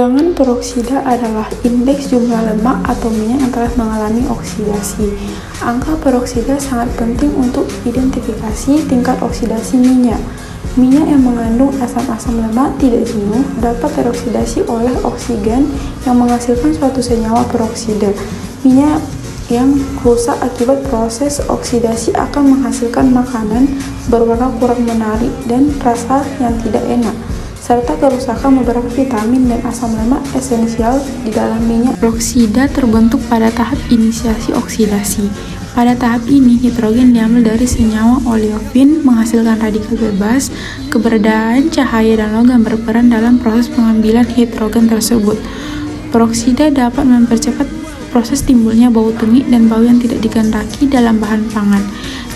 Bilangan peroksida adalah indeks jumlah lemak atau minyak yang telah mengalami oksidasi. Angka peroksida sangat penting untuk identifikasi tingkat oksidasi minyak. Minyak yang mengandung asam-asam lemak tidak jenuh dapat teroksidasi oleh oksigen yang menghasilkan suatu senyawa peroksida. Minyak yang rusak akibat proses oksidasi akan menghasilkan makanan berwarna kurang menarik dan rasa yang tidak enak, serta kerusakan beberapa vitamin dan asam lemak esensial di dalam minyak. Peroksida terbentuk pada tahap inisiasi oksidasi. Pada tahap ini, hidrogen diambil dari senyawa oleofin menghasilkan radikal bebas. Keberadaan cahaya dan logam berperan dalam proses pengambilan hidrogen tersebut. Peroksida dapat mempercepat proses timbulnya bau tengik dan bau yang tidak dikehendaki dalam bahan pangan.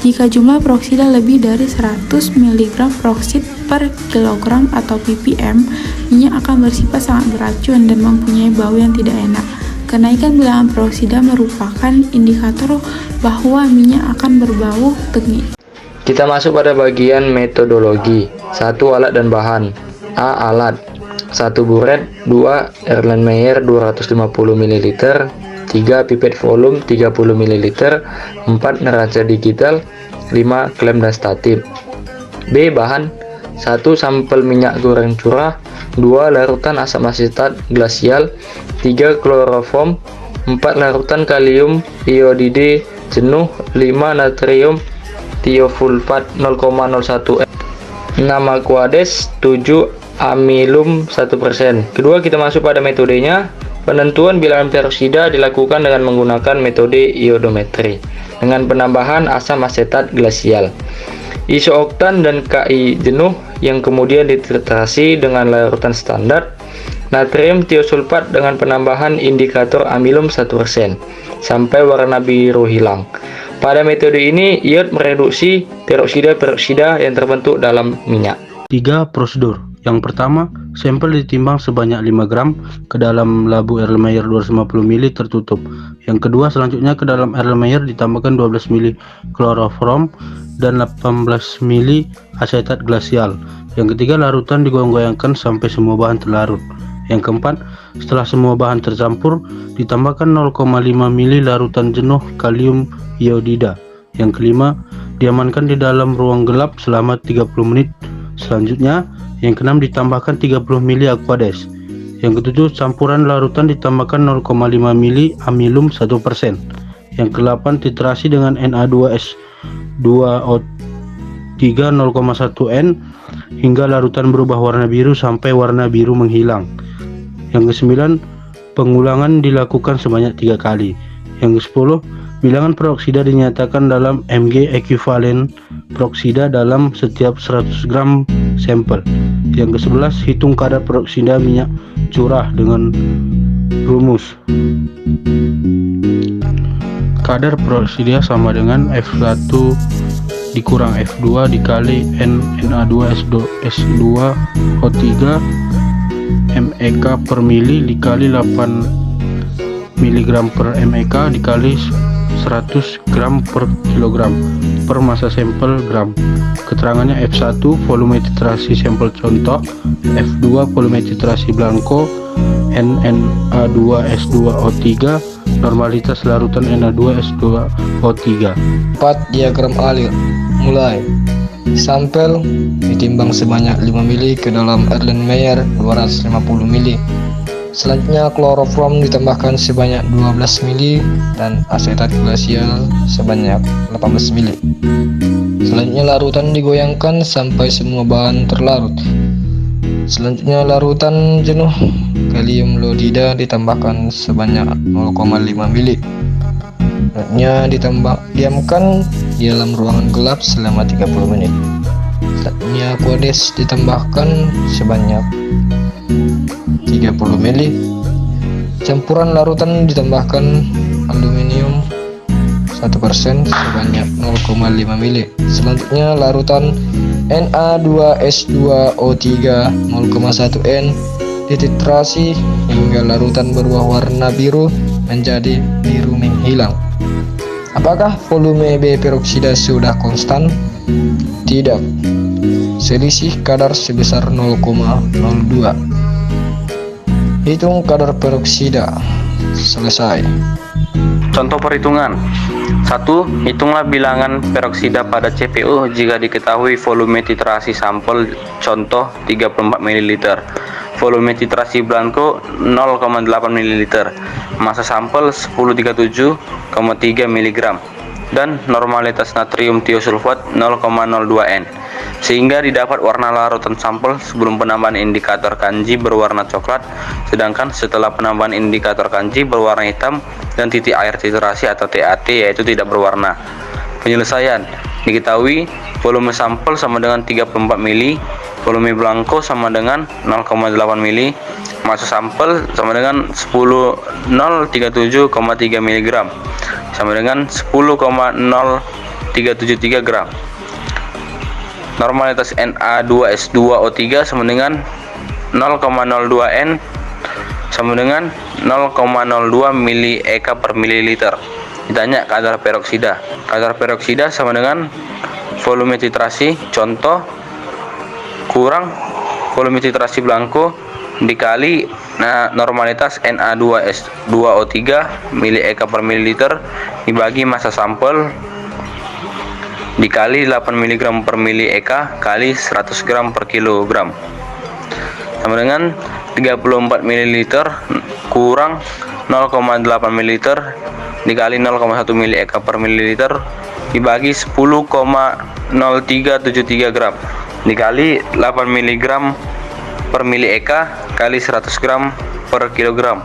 Jika jumlah peroksida lebih dari 100 mg peroksid per kilogram atau ppm, minyak akan bersifat sangat beracun dan mempunyai bau yang tidak enak. Kenaikan bilangan peroksida merupakan indikator bahwa minyak akan berbau tengik. Kita masuk pada bagian metodologi. 1. Alat dan bahan. A. Alat. 1. Buret. 2. Erlenmeyer 250 ml. 3. Pipet volume 30 ml. 4. Neraca digital. 5. Klem dan statif. B. Bahan. 1. Sampel minyak goreng curah. 2. Larutan asam asetat glasial. 3. Kloroform. 4. Larutan kalium iodide jenuh. 5. Natrium tiofulfat 0,01 m. 6. Aquades. 7. Amilum 1%. Kedua, kita masuk pada metodenya. Penentuan bilangan peroksida dilakukan dengan menggunakan metode iodometri dengan penambahan asam asetat glasial, isooktan dan Ki jenuh yang kemudian dititrasi dengan larutan standar, natrium tiosulfat dengan penambahan indikator amilum 1% sampai warna biru hilang. Pada metode ini, iod mereduksi peroksida yang terbentuk dalam minyak. 3. Prosedur. Yang pertama, sampel ditimbang sebanyak 5 gram ke dalam labu Erlenmeyer 250 ml tertutup. Yang kedua, selanjutnya ke dalam Erlenmeyer ditambahkan 12 ml kloroform dan 18 ml asetat glasial. Yang ketiga, larutan digoyang-goyangkan sampai semua bahan terlarut. Yang keempat, setelah semua bahan tercampur, ditambahkan 0,5 ml larutan jenuh kalium iodida. Yang kelima, diamankan di dalam ruang gelap selama 30 menit. Selanjutnya, yang keenam, ditambahkan 30 ml Aquades. Yang ketujuh, campuran larutan ditambahkan 0,5 ml amilum 1%. Yang kedelapan, titrasi dengan Na2S2O3 0,1 N hingga larutan berubah warna biru sampai warna biru menghilang. Yang kesembilan, pengulangan dilakukan sebanyak 3 kali. Yang ke-10, bilangan peroksida dinyatakan dalam mg ekuivalen peroksida dalam setiap 100 gram sampel. Yang ke-11, hitung kadar peroksida minyak curah dengan rumus. Kadar peroksida sama dengan F1 dikurang F2 dikali Na2S2O3 MEK per mili dikali 8 mg per MEK dikali 100 gram per kilogram per massa sampel gram. Keterangannya F1 volume titrasi sampel contoh, F2 volume titrasi blanko, Na2S2O3 normalitas larutan Na2S2O3. 4. Diagram alir. Mulai. Sampel ditimbang sebanyak 5 ml ke dalam Erlenmeyer 250 ml. Selanjutnya kloroform ditambahkan sebanyak 12 ml dan asetat glasial sebanyak 18 ml. Selanjutnya larutan digoyangkan sampai semua bahan terlarut. Selanjutnya larutan jenuh kalium iodida ditambahkan sebanyak 0,5 ml. Selanjutnya diamkan di dalam ruangan gelap selama 30 menit. Selanjutnya Aquades ditambahkan sebanyak 30 ml. Campuran larutan ditambahkan aluminium 1% sebanyak 0,5 ml. Selanjutnya larutan Na2S2O3 0,1 N dititrasi hingga larutan berubah warna biru menjadi biru menghilang. Apakah volume B peroksida sudah konstan? Tidak. Selisih kadar sebesar 0,02. Hitung kadar peroksida. Selesai. Contoh perhitungan. 1. Hitunglah bilangan peroksida pada CPU jika diketahui volume titrasi sampel contoh 34 ml, volume titrasi blanko 0,8 ml, massa sampel 1037,3 mg, dan normalitas natrium tiosulfat 0,02 N, sehingga didapat warna larutan sampel sebelum penambahan indikator kanji berwarna coklat, sedangkan setelah penambahan indikator kanji berwarna hitam dan titik air titrasi atau TAT yaitu tidak berwarna. Penyelesaian. Diketahui volume sampel sama dengan 34 mili, volume blanko sama dengan 0,8 mili, massa sampel sama dengan 10,037,3 mg sama dengan 10,0373 gram. Normalitas Na2S2O3 sama dengan 0,02 N sama dengan 0,02 mili Eka per mililiter. Ditanya kadar peroksida. Kadar peroksida sama dengan volume titrasi contoh kurang volume titrasi blanko dikali normalitas Na2S2O3 mili Eka per mililiter dibagi massa sampel dikali 8 mg per mili Eka kali 100 gram per kilogram sama dengan 34 ml kurang 0,8 ml dikali 0,1 mili Eka per mililiter dibagi 10,0373 gram dikali 8 mg per mili Eka kali 100 gram per kilogram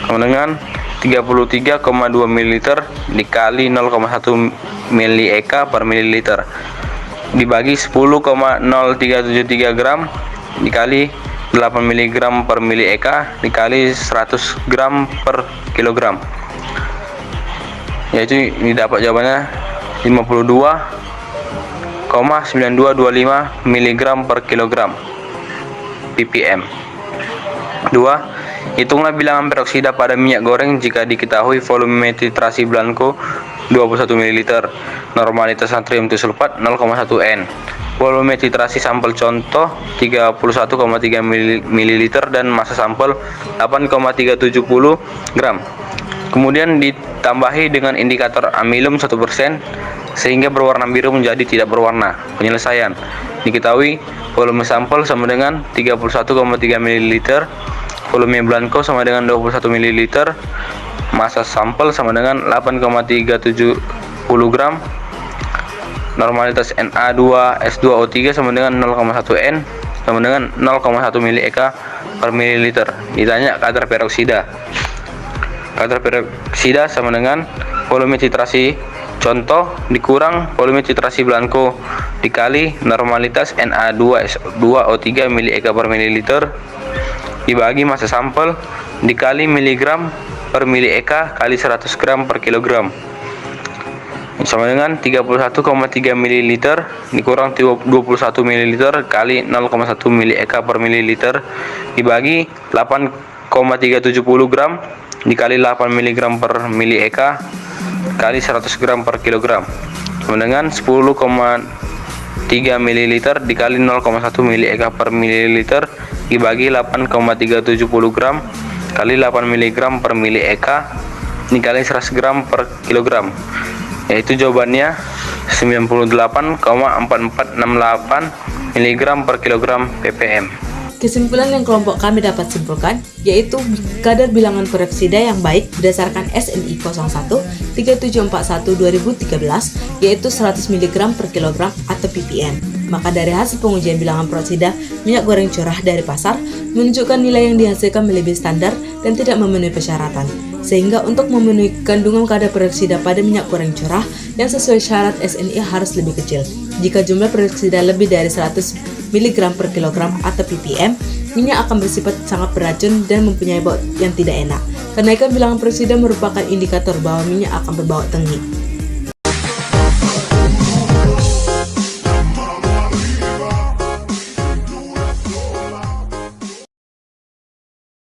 sama dengan 33,2 ml dikali 0,1 mili Eka per mililiter dibagi 10,0373 gram dikali 8 mg per mili Eka dikali 100 gram per kilogram, yaitu ini dapat jawabannya 52,9225 mg per kilogram ppm. 2. Hitunglah bilangan peroksida pada minyak goreng jika diketahui volume titrasi blanko 21 ml, normalitas natrium tiosulfat 0,1 N, volume titrasi sampel contoh 31,3 ml dan massa sampel 8,370 gram. Kemudian ditambahi dengan indikator amilum 1% sehingga berwarna biru menjadi tidak berwarna. Penyelesaian. Diketahui volume sampel sama dengan 31,3 ml, volume blanko sama dengan 21 ml, massa sampel sama dengan 8,370 gram, normalitas Na2S2O3 sama dengan 0,1 N sama dengan 0,1 mili Eka per mililiter. Ditanya kadar peroksida. Kadar peroksida sama dengan volume titrasi contoh dikurang volume titrasi blanko dikali normalitas Na2S2O3 mili Eka per mililiter dibagi massa sampel dikali miligram per mili Eka kali 100 gram per kilogram sama dengan 31,3 ml dikurang 21 ml kali 0,1 mili Eka per mililiter dibagi 8,370 gram dikali 8 mg per mili Eka kali 100 gram per kilogram sama dengan 10,3 ml dikali 0,1 mili Eka per mililiter dibagi 8,370 gram kali 8 mg per mili Eka dikali 100 gram per kilogram, yaitu jawabannya 98,4468 mg per kilogram ppm. Kesimpulan yang kelompok kami dapat simpulkan yaitu kadar bilangan peroksida yang baik berdasarkan SNI 01 3741 2013 yaitu 100 mg per kilogram atau ppm. Maka dari hasil pengujian bilangan peroksida minyak goreng curah dari pasar menunjukkan nilai yang dihasilkan melebihi standar dan tidak memenuhi persyaratan. Sehingga untuk memenuhi kandungan kadar peroksida pada minyak goreng curah yang sesuai syarat SNI harus lebih kecil. Jika jumlah peroksida lebih dari 100 mg per kilogram atau ppm, minyak akan bersifat sangat beracun dan mempunyai bau yang tidak enak. Kenaikan bilangan peroksida merupakan indikator bahwa minyak akan berbau tengi.